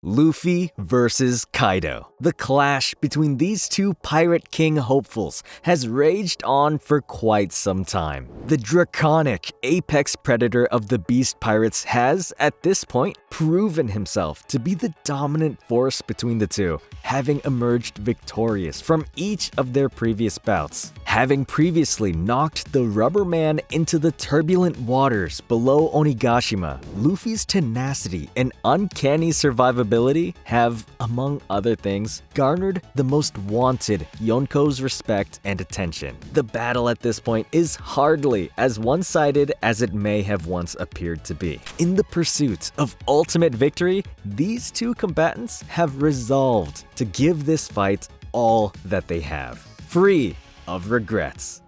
Luffy versus Kaido. The clash between these two Pirate King hopefuls has raged on for quite some time. The draconic apex predator of the Beast Pirates has, at this point, proven himself to be the dominant force between the two, having emerged victorious from each of their previous bouts. Having previously knocked the Rubber Man into the turbulent waters below Onigashima, Luffy's tenacity and uncanny survivability have, among other things, garnered the most wanted Yonko's respect and attention. The battle at this point is hardly as one-sided as it may have once appeared to be. In the pursuit of ultimate victory, these two combatants have resolved to give this fight all that they have, free of regrets.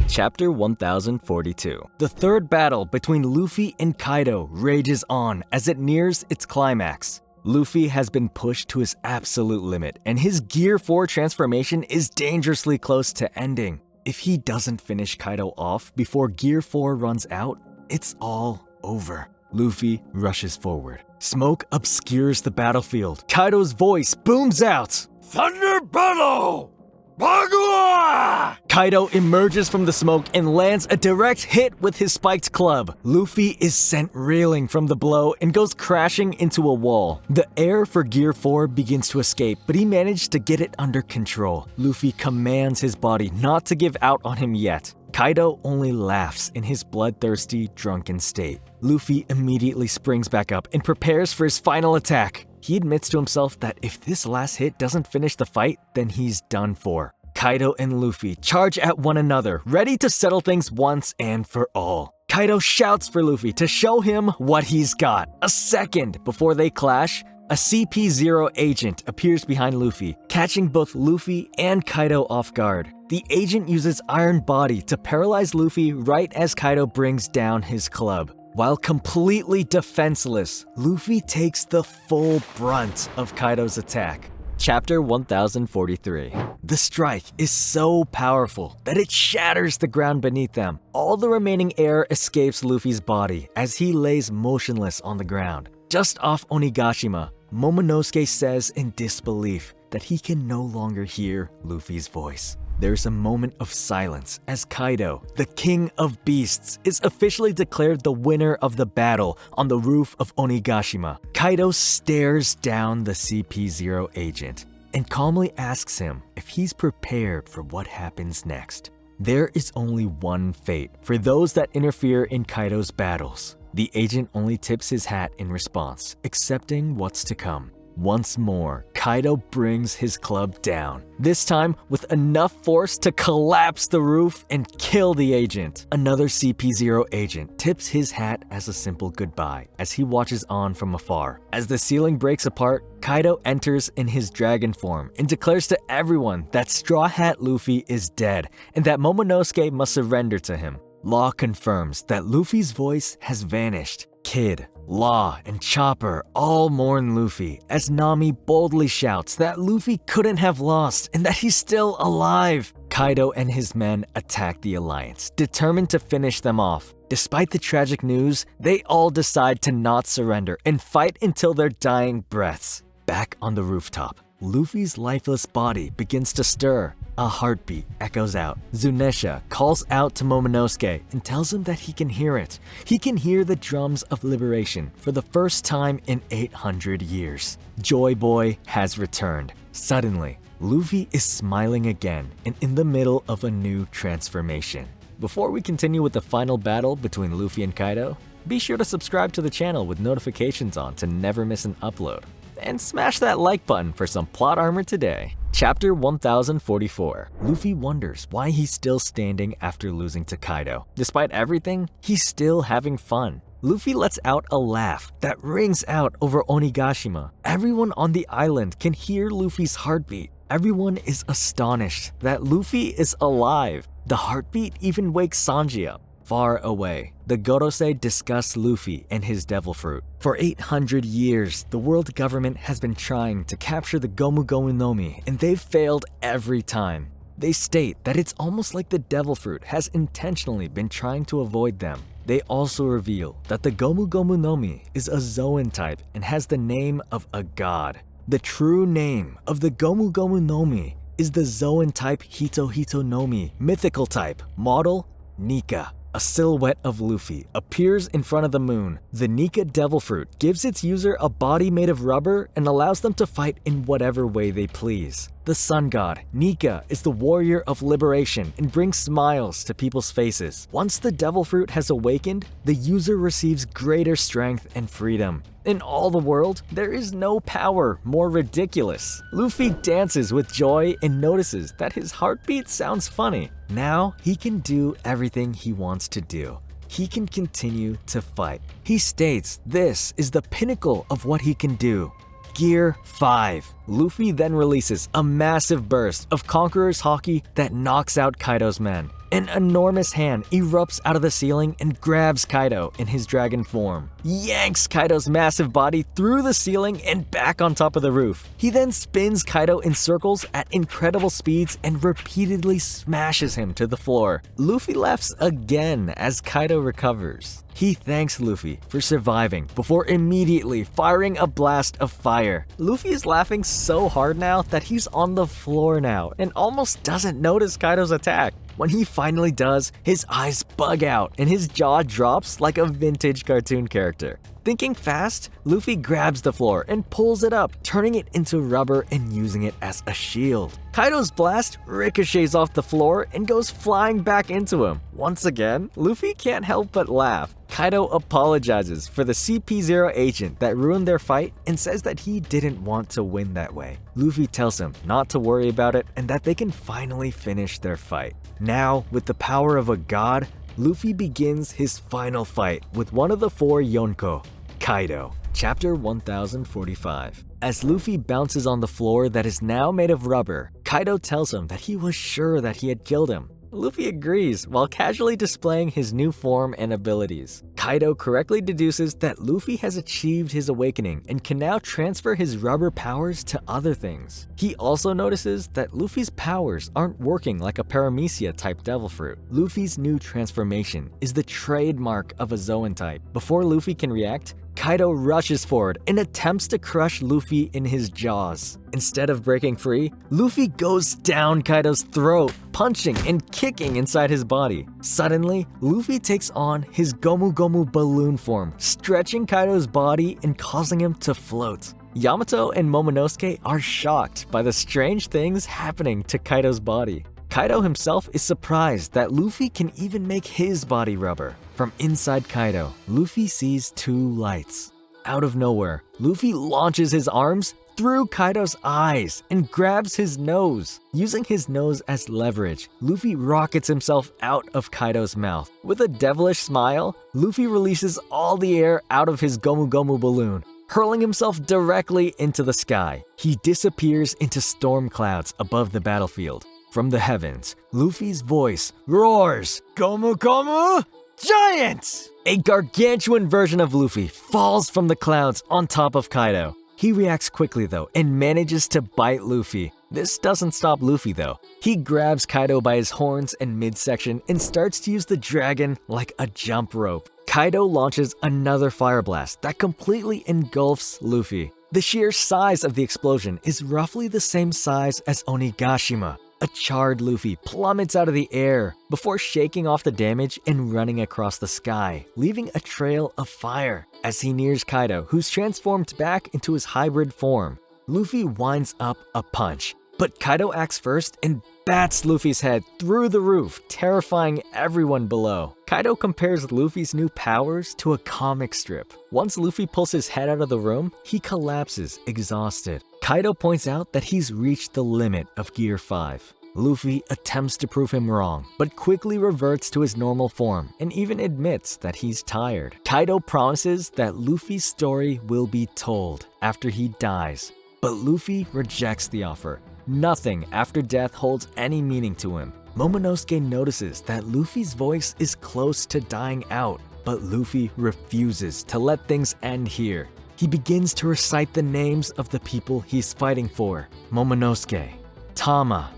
Chapter 1042. The third battle between Luffy and Kaido rages on as it nears its climax. Luffy has been pushed to his absolute limit, and his Gear 4 transformation is dangerously close to ending. If he doesn't finish Kaido off before Gear 4 runs out, it's all over. Luffy rushes forward. Smoke obscures the battlefield. Kaido's voice booms out. Thunder battle! Bagua! Kaido emerges from the smoke and lands a direct hit with his spiked club. Luffy is sent reeling from the blow and goes crashing into a wall. The air for Gear 4 begins to escape, but he managed to get it under control. Luffy commands his body not to give out on him yet. Kaido only laughs in his bloodthirsty, drunken state. Luffy immediately springs back up and prepares for his final attack. He admits to himself that if this last hit doesn't finish the fight, then he's done for. Kaido and Luffy charge at one another, ready to settle things once and for all. Kaido shouts for Luffy to show him what he's got. A second before they clash, a CP0 agent appears behind Luffy, catching both Luffy and Kaido off guard. The agent uses Iron Body to paralyze Luffy right as Kaido brings down his club. While completely defenseless, Luffy takes the full brunt of Kaido's attack. Chapter 1043. The strike is so powerful that it shatters the ground beneath them. All the remaining air escapes Luffy's body as he lays motionless on the ground. Just off Onigashima, Momonosuke says in disbelief that he can no longer hear Luffy's voice. There's a moment of silence as Kaido, the King of Beasts, is officially declared the winner of the battle on the roof of Onigashima. Kaido stares down the CP0 agent and calmly asks him if he's prepared for what happens next. There is only one fate for those that interfere in Kaido's battles. The agent only tips his hat in response, accepting what's to come. Once more, Kaido brings his club down, this time with enough force to collapse the roof and kill the agent. Another CP0 agent tips his hat as a simple goodbye as he watches on from afar. As the ceiling breaks apart, Kaido enters in his dragon form and declares to everyone that Straw Hat Luffy is dead and that Momonosuke must surrender to him. Law confirms that Luffy's voice has vanished. Kid, Law, and Chopper all mourn Luffy as Nami boldly shouts that Luffy couldn't have lost and that he's still alive. Kaido and his men attack the Alliance, determined to finish them off. Despite the tragic news, they all decide to not surrender and fight until their dying breaths. Back on the rooftop, Luffy's lifeless body begins to stir. A heartbeat echoes out. Zunisha calls out to Momonosuke and tells him that he can hear it. He can hear the drums of liberation for the first time in 800 years. Joy Boy has returned. Suddenly, Luffy is smiling again and in the middle of a new transformation. Before we continue with the final battle between Luffy and Kaido, be sure to subscribe to the channel with notifications on to never miss an upload. And smash that like button for some plot armor today. Chapter 1044. Luffy wonders why he's still standing after losing to Kaido. Despite everything, he's still having fun. Luffy lets out a laugh that rings out over Onigashima. Everyone on the island can hear Luffy's heartbeat. Everyone is astonished that Luffy is alive. The heartbeat even wakes Sanji up. Far away, the Gorosei discuss Luffy and his devil fruit. For 800 years, the world government has been trying to capture the Gomu Gomu no Mi, and they've failed every time. They state that it's almost like the devil fruit has intentionally been trying to avoid them. They also reveal that the Gomu Gomu no Mi is a Zoan type and has the name of a god. The true name of the Gomu Gomu no Mi is the Zoan type Hito Hito no Mi, mythical type, model Nika. A silhouette of Luffy appears in front of the moon. The Nika Devil Fruit gives its user a body made of rubber and allows them to fight in whatever way they please. The sun god, Nika, is the warrior of liberation and brings smiles to people's faces. Once the Devil Fruit has awakened, the user receives greater strength and freedom. In all the world, there is no power more ridiculous. Luffy dances with joy and notices that his heartbeat sounds funny. Now he can do everything he wants to do. He can continue to fight. He states this is the pinnacle of what he can do. Gear 5. Luffy then releases a massive burst of Conqueror's Haki that knocks out Kaido's men. An enormous hand erupts out of the ceiling and grabs Kaido in his dragon form, yanks Kaido's massive body through the ceiling and back on top of the roof. He then spins Kaido in circles at incredible speeds and repeatedly smashes him to the floor. Luffy laughs again as Kaido recovers. He thanks Luffy for surviving before immediately firing a blast of fire. Luffy is laughing so hard now that he's on the floor now and almost doesn't notice Kaido's attack. When he finally does, his eyes bug out and his jaw drops like a vintage cartoon character. Thinking fast, Luffy grabs the floor and pulls it up, turning it into rubber and using it as a shield. Kaido's blast ricochets off the floor and goes flying back into him. Once again, Luffy can't help but laugh. Kaido apologizes for the CP0 agent that ruined their fight and says that he didn't want to win that way. Luffy tells him not to worry about it and that they can finally finish their fight. Now, with the power of a god, Luffy begins his final fight with one of the 4 Yonko, Kaido. Chapter 1045. As Luffy bounces on the floor that is now made of rubber, Kaido tells him that he was sure that he had killed him. Luffy agrees while casually displaying his new form and abilities. Kaido correctly deduces that Luffy has achieved his awakening and can now transfer his rubber powers to other things. He also notices that Luffy's powers aren't working like a Paramecia type Devil Fruit. Luffy's new transformation is the trademark of a Zoan type. Before Luffy can react, Kaido rushes forward and attempts to crush Luffy in his jaws. Instead of breaking free, Luffy goes down Kaido's throat, punching and kicking inside his body. Suddenly, Luffy takes on his Gomu Gomu balloon form, stretching Kaido's body and causing him to float. Yamato and Momonosuke are shocked by the strange things happening to Kaido's body. Kaido himself is surprised that Luffy can even make his body rubber. From inside Kaido, Luffy sees 2 lights. Out of nowhere, Luffy launches his arms through Kaido's eyes and grabs his nose. Using his nose as leverage, Luffy rockets himself out of Kaido's mouth. With a devilish smile, Luffy releases all the air out of his Gomu Gomu balloon, hurling himself directly into the sky. He disappears into storm clouds above the battlefield. From the heavens, Luffy's voice roars, "Gomu Gomu Giant!" A gargantuan version of Luffy falls from the clouds on top of Kaido. He reacts quickly though and manages to bite Luffy. This doesn't stop Luffy though. He grabs Kaido by his horns and midsection and starts to use the dragon like a jump rope. Kaido launches another fire blast that completely engulfs Luffy. The sheer size of the explosion is roughly the same size as Onigashima. A charred Luffy plummets out of the air before shaking off the damage and running across the sky, leaving a trail of fire. As he nears Kaido, who's transformed back into his hybrid form, Luffy winds up a punch. But Kaido acts first and bats Luffy's head through the roof, terrifying everyone below. Kaido compares Luffy's new powers to a comic strip. Once Luffy pulls his head out of the room, he collapses, exhausted. Kaido points out that he's reached the limit of Gear 5. Luffy attempts to prove him wrong, but quickly reverts to his normal form and even admits that he's tired. Kaido promises that Luffy's story will be told after he dies, but Luffy rejects the offer. Nothing after death holds any meaning to him. Momonosuke notices that Luffy's voice is close to dying out, but Luffy refuses to let things end here. He begins to recite the names of the people he's fighting for: Momonosuke, Tama,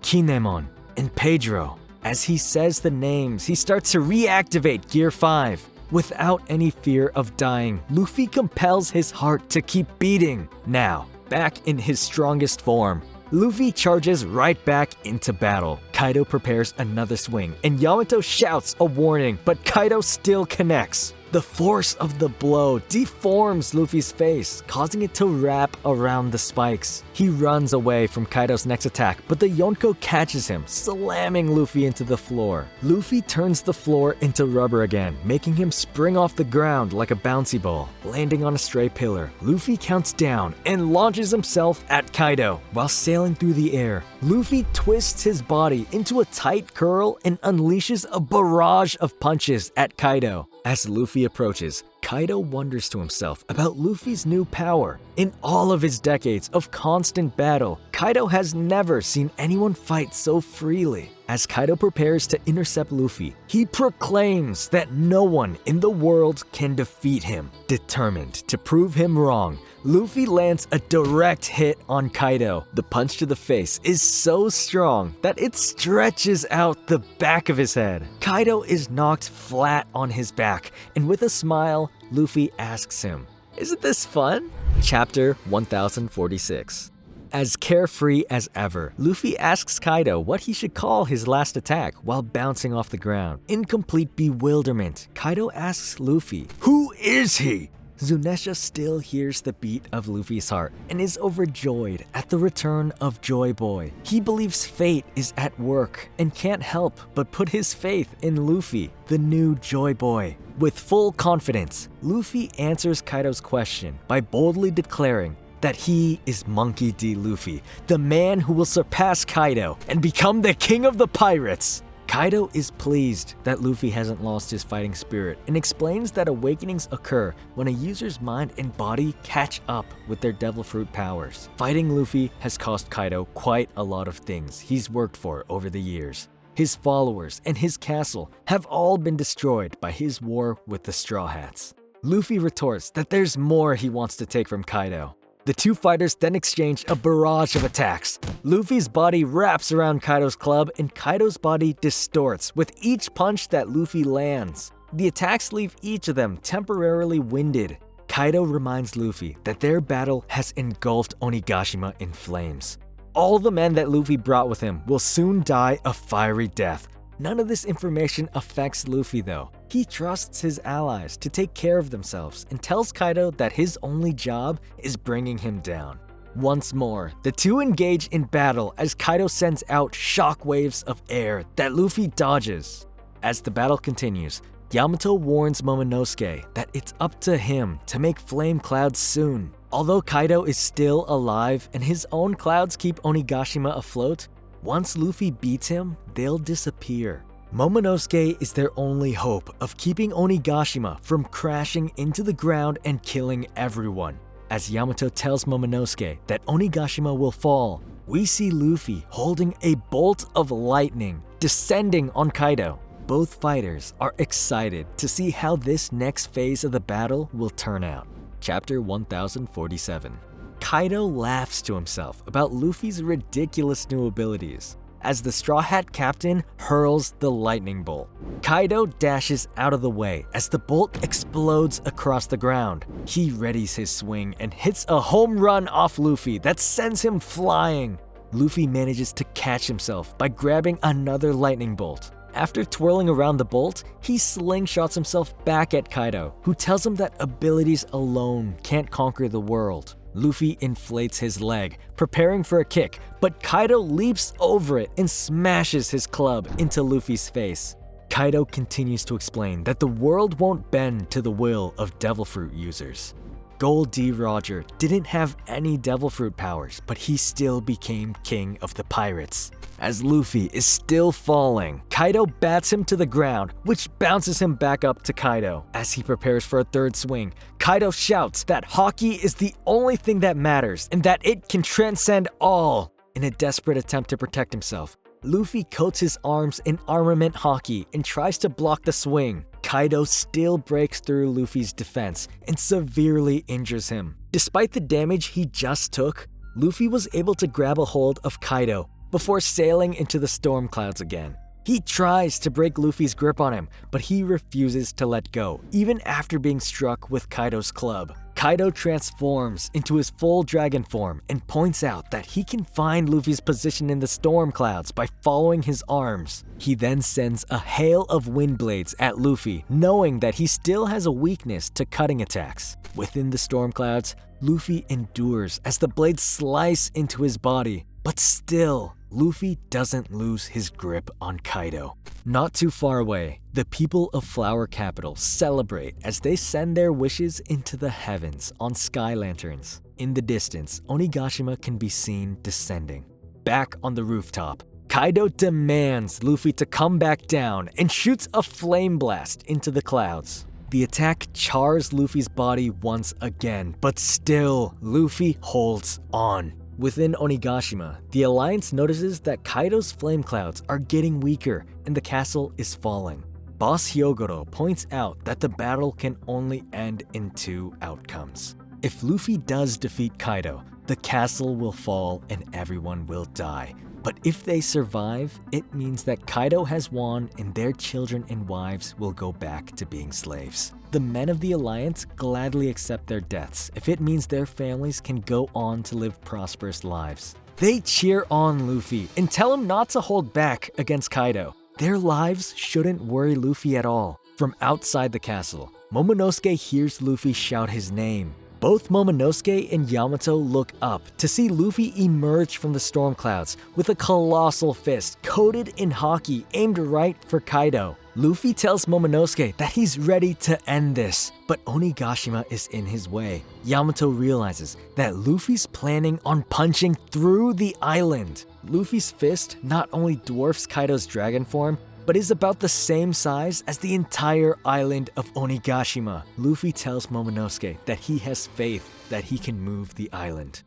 Kinemon, and Pedro. As he says the names, he starts to reactivate Gear 5. Without any fear of dying, Luffy compels his heart to keep beating. Now, back in his strongest form, Luffy charges right back into battle. Kaido prepares another swing, and Yamato shouts a warning, but Kaido still connects. The force of the blow deforms Luffy's face, causing it to wrap around the spikes. He runs away from Kaido's next attack, but the Yonko catches him, slamming Luffy into the floor. Luffy turns the floor into rubber again, making him spring off the ground like a bouncy ball. Landing on a stray pillar, Luffy counts down and launches himself at Kaido. While sailing through the air, Luffy twists his body into a tight curl and unleashes a barrage of punches at Kaido. As Luffy approaches, Kaido wonders to himself about Luffy's new power. In all of his decades of constant battle, Kaido has never seen anyone fight so freely. As Kaido prepares to intercept Luffy, he proclaims that no one in the world can defeat him. Determined to prove him wrong, Luffy lands a direct hit on Kaido. The punch to the face is so strong that it stretches out the back of his head. Kaido is knocked flat on his back, and with a smile, Luffy asks him, "Isn't this fun?" Chapter 1046. As carefree as ever, Luffy asks Kaido what he should call his last attack while bouncing off the ground. In complete bewilderment, Kaido asks Luffy, "Who is he?" Zunesha still hears the beat of Luffy's heart and is overjoyed at the return of Joy Boy. He believes fate is at work and can't help but put his faith in Luffy, the new Joy Boy. With full confidence, Luffy answers Kaido's question by boldly declaring that he is Monkey D. Luffy, the man who will surpass Kaido and become the king of the pirates. Kaido is pleased that Luffy hasn't lost his fighting spirit and explains that awakenings occur when a user's mind and body catch up with their devil fruit powers. Fighting Luffy has cost Kaido quite a lot of things he's worked for over the years. His followers and his castle have all been destroyed by his war with the Straw Hats. Luffy retorts that there's more he wants to take from Kaido. The two fighters then exchange a barrage of attacks. Luffy's body wraps around Kaido's club and Kaido's body distorts with each punch that Luffy lands. The attacks leave each of them temporarily winded. Kaido reminds Luffy that their battle has engulfed Onigashima in flames. All the men that Luffy brought with him will soon die a fiery death. None of this information affects Luffy though. He trusts his allies to take care of themselves and tells Kaido that his only job is bringing him down. Once more, the two engage in battle as Kaido sends out shock waves of air that Luffy dodges. As the battle continues, Yamato warns Momonosuke that it's up to him to make flame clouds soon. Although Kaido is still alive and his own clouds keep Onigashima afloat, once Luffy beats him, they'll disappear. Momonosuke is their only hope of keeping Onigashima from crashing into the ground and killing everyone. As Yamato tells Momonosuke that Onigashima will fall, we see Luffy holding a bolt of lightning descending on Kaido. Both fighters are excited to see how this next phase of the battle will turn out. Chapter 1047. Kaido laughs to himself about Luffy's ridiculous new abilities as the Straw Hat Captain hurls the lightning bolt. Kaido dashes out of the way as the bolt explodes across the ground. He readies his swing and hits a home run off Luffy that sends him flying. Luffy manages to catch himself by grabbing another lightning bolt. After twirling around the bolt, he slingshots himself back at Kaido, who tells him that abilities alone can't conquer the world. Luffy inflates his leg, preparing for a kick, but Kaido leaps over it and smashes his club into Luffy's face. Kaido continues to explain that the world won't bend to the will of Devil Fruit users. Gold D. Roger didn't have any Devil Fruit powers, but he still became king of the pirates. As Luffy is still falling, Kaido bats him to the ground, which bounces him back up to Kaido. As he prepares for a third swing, Kaido shouts that Haki is the only thing that matters and that it can transcend all. In a desperate attempt to protect himself, Luffy coats his arms in armament Haki and tries to block the swing. Kaido still breaks through Luffy's defense and severely injures him. Despite the damage he just took, Luffy was able to grab a hold of Kaido before sailing into the storm clouds again. He tries to break Luffy's grip on him, but he refuses to let go, even after being struck with Kaido's club. Kaido transforms into his full dragon form and points out that he can find Luffy's position in the storm clouds by following his arms. He then sends a hail of wind blades at Luffy, knowing that he still has a weakness to cutting attacks. Within the storm clouds, Luffy endures as the blades slice into his body, but still, Luffy doesn't lose his grip on Kaido. Not too far away, the people of Flower Capital celebrate as they send their wishes into the heavens on sky lanterns. In the distance, Onigashima can be seen descending. Back on the rooftop, Kaido demands Luffy to come back down and shoots a flame blast into the clouds. The attack chars Luffy's body once again, but still, Luffy holds on. Within Onigashima, the Alliance notices that Kaido's flame clouds are getting weaker and the castle is falling. Boss Hyogoro points out that the battle can only end in two outcomes. If Luffy does defeat Kaido, the castle will fall and everyone will die. But if they survive, it means that Kaido has won and their children and wives will go back to being slaves. The men of the Alliance gladly accept their deaths if it means their families can go on to live prosperous lives. They cheer on Luffy and tell him not to hold back against Kaido. Their lives shouldn't worry Luffy at all. From outside the castle, Momonosuke hears Luffy shout his name. Both Momonosuke and Yamato look up to see Luffy emerge from the storm clouds with a colossal fist coated in haki aimed right for Kaido. Luffy tells Momonosuke that he's ready to end this, but Onigashima is in his way. Yamato realizes that Luffy's planning on punching through the island. Luffy's fist not only dwarfs Kaido's dragon form, but is about the same size as the entire island of Onigashima. Luffy tells Momonosuke that he has faith that he can move the island.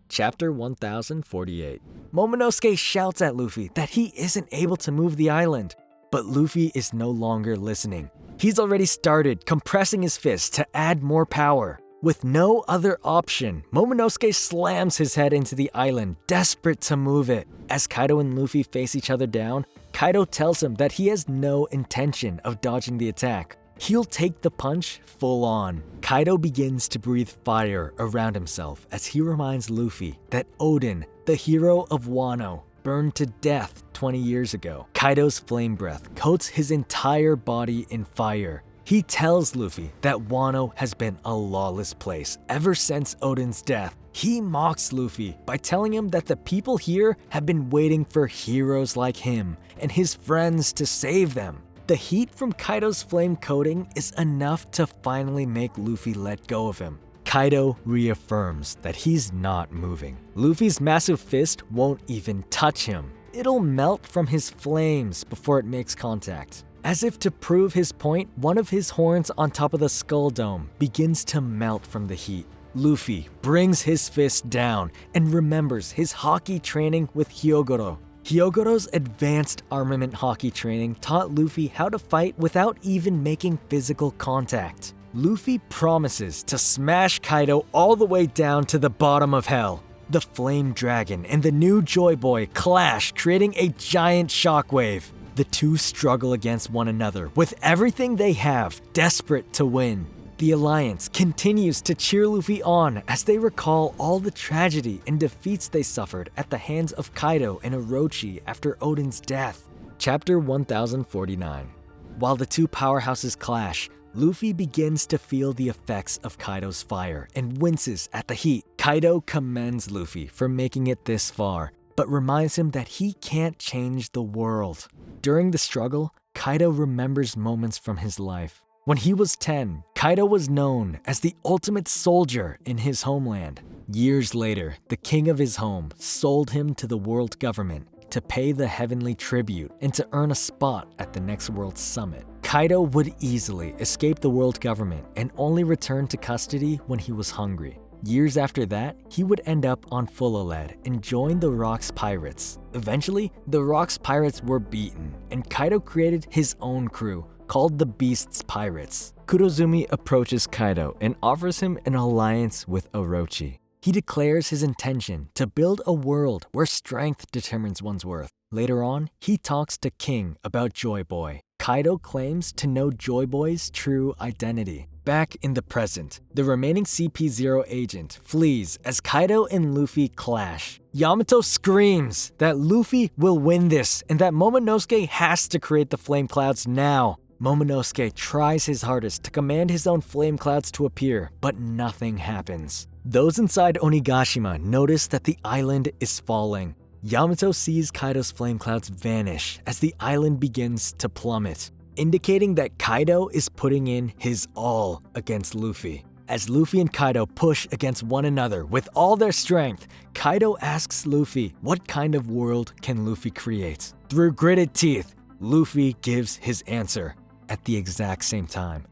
Chapter 1048. Momonosuke shouts at Luffy that he isn't able to move the island, but Luffy is no longer listening. He's already started compressing his fist to add more power. With no other option, Momonosuke slams his head into the island, desperate to move it. As Kaido and Luffy face each other down, Kaido tells him that he has no intention of dodging the attack. He'll take the punch full on. Kaido begins to breathe fire around himself as he reminds Luffy that Odin, the hero of Wano, burned to death 20 years ago. Kaido's flame breath coats his entire body in fire. He tells Luffy that Wano has been a lawless place ever since Odin's death. He mocks Luffy by telling him that the people here have been waiting for heroes like him and his friends to save them. The heat from Kaido's flame coating is enough to finally make Luffy let go of him. Kaido reaffirms that he's not moving. Luffy's massive fist won't even touch him. It'll melt from his flames before it makes contact. As if to prove his point, one of his horns on top of the skull dome begins to melt from the heat. Luffy brings his fist down and remembers his haki training with Hyogoro. Hyogoro's advanced armament haki training taught Luffy how to fight without even making physical contact. Luffy promises to smash Kaido all the way down to the bottom of hell. The Flame Dragon and the new Joy Boy clash, creating a giant shockwave. The two struggle against one another with everything they have, desperate to win. The Alliance continues to cheer Luffy on as they recall all the tragedy and defeats they suffered at the hands of Kaido and Orochi after Odin's death. Chapter 1049. While the two powerhouses clash, Luffy begins to feel the effects of Kaido's fire and winces at the heat. Kaido commends Luffy for making it this far, but reminds him that he can't change the world. During the struggle, Kaido remembers moments from his life. When he was 10, Kaido was known as the ultimate soldier in his homeland. Years later, the king of his home sold him to the world government to pay the heavenly tribute and to earn a spot at the next world summit. Kaido would easily escape the world government and only return to custody when he was hungry. Years after that, he would end up on Fuloled and join the Rocks Pirates. Eventually, the Rocks Pirates were beaten, and Kaido created his own crew, called the Beasts Pirates. Kurozumi approaches Kaido and offers him an alliance with Orochi. He declares his intention to build a world where strength determines one's worth. Later on, he talks to King about Joy Boy. Kaido claims to know Joy Boy's true identity. Back in the present, the remaining CP0 agent flees as Kaido and Luffy clash. Yamato screams that Luffy will win this and that Momonosuke has to create the flame clouds now. Momonosuke tries his hardest to command his own flame clouds to appear, but nothing happens. Those inside Onigashima notice that the island is falling. Yamato sees Kaido's flame clouds vanish as the island begins to plummet, indicating that Kaido is putting in his all against Luffy. As Luffy and Kaido push against one another with all their strength, Kaido asks Luffy what kind of world can Luffy create. Through gritted teeth, Luffy gives his answer at the exact same time.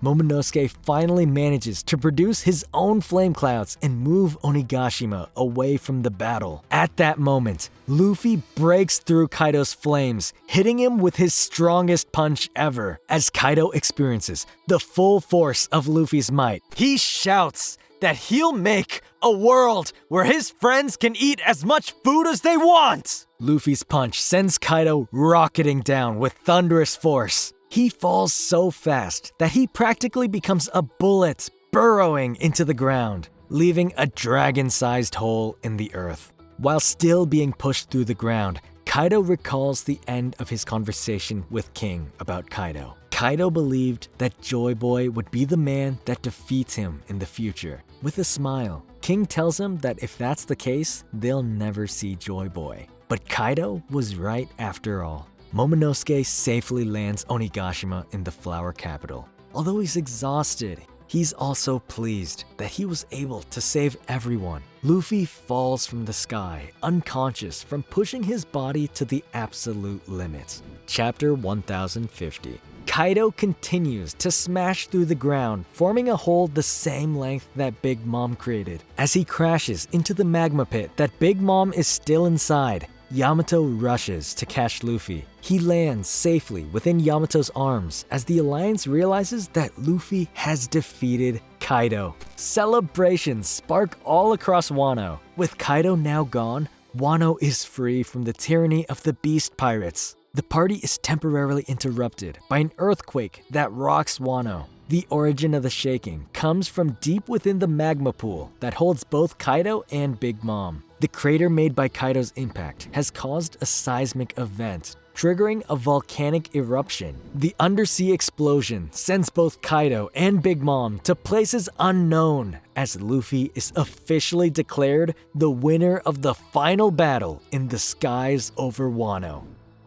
Momonosuke finally manages to produce his own flame clouds and move Onigashima away from the battle. At that moment, Luffy breaks through Kaido's flames, hitting him with his strongest punch ever. As Kaido experiences the full force of Luffy's might, he shouts that he'll make a world where his friends can eat as much food as they want! Luffy's punch sends Kaido rocketing down with thunderous force. He falls so fast that he practically becomes a bullet burrowing into the ground, leaving a dragon-sized hole in the earth. While still being pushed through the ground, Kaido recalls the end of his conversation with King about Kaido. Kaido believed that Joy Boy would be the man that defeats him in the future. With a smile, King tells him that if that's the case, they'll never see Joy Boy. But Kaido was right after all. Momonosuke safely lands Onigashima in the flower capital. Although he's exhausted, he's also pleased that he was able to save everyone. Luffy falls from the sky, unconscious from pushing his body to the absolute limit. Chapter 1050. Kaido continues to smash through the ground, forming a hole the same length that Big Mom created. As he crashes into the magma pit that Big Mom is still inside, Yamato rushes to catch Luffy. He lands safely within Yamato's arms as the Alliance realizes that Luffy has defeated Kaido. Celebrations spark all across Wano. With Kaido now gone, Wano is free from the tyranny of the Beast Pirates. The party is temporarily interrupted by an earthquake that rocks Wano. The origin of the shaking comes from deep within the magma pool that holds both Kaido and Big Mom. The crater made by Kaido's impact has caused a seismic event, triggering a volcanic eruption. The undersea explosion sends both Kaido and Big Mom to places unknown as Luffy is officially declared the winner of the final battle in the skies over Wano.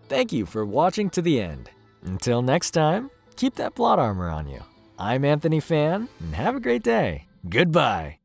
Thank you for watching to the end. Until next time, keep that plot armor on you. I'm Anthony Fan, and have a great day. Goodbye.